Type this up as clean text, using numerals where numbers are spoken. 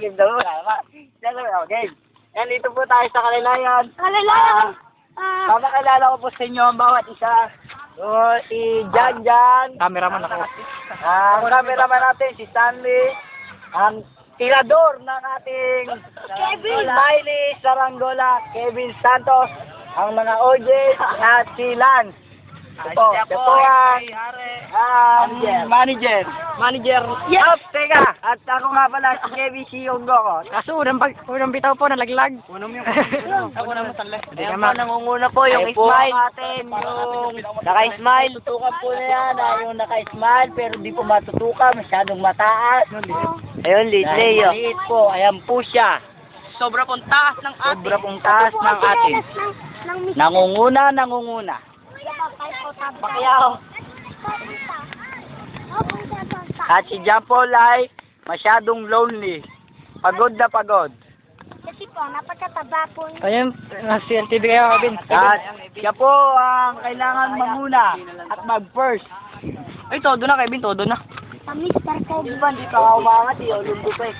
game daw. Okay. And dito po tayo sa Kalilayan. Kalilayan! Papakilala ko po sa inyo ang bawat isa. So, si Jan. Cameraman ako. Ang cameraman natin, si Stanley. Ang tirador ng ating Kevin. Smiley Saranggola, Kevin Santos. Ang mga OJ at si Lance. Ito po ang manager. Yes! Teka, at ako nga pala si Kevin Siyonggo ko. Kaso, unang bitaw po, nalaglag. Unang yung Ako naman tala. Ayan po, nangunguna po yung smile natin, yung naka-smile. Tutukan po na yan, yung naka-smile, pero di po matutukan, masyadong mataas. Ayun, Leo. Maliit po, ayan po siya. Sobra pong taas ng Sobra pong taas ng atin. Nangunguna. Pacquiao. At si John Paul ay masyadong lonely. Pagod na pagod. Kasi po, napagkataba po niya. Ayun, nasa CLTV kayo, Kevin. At siya po ang kailangan manguna at mag-first. Ay, todo na, Kevin, todo na. Mr. Kevin. Di ba, hindi pa umangat, lumbo pa eh.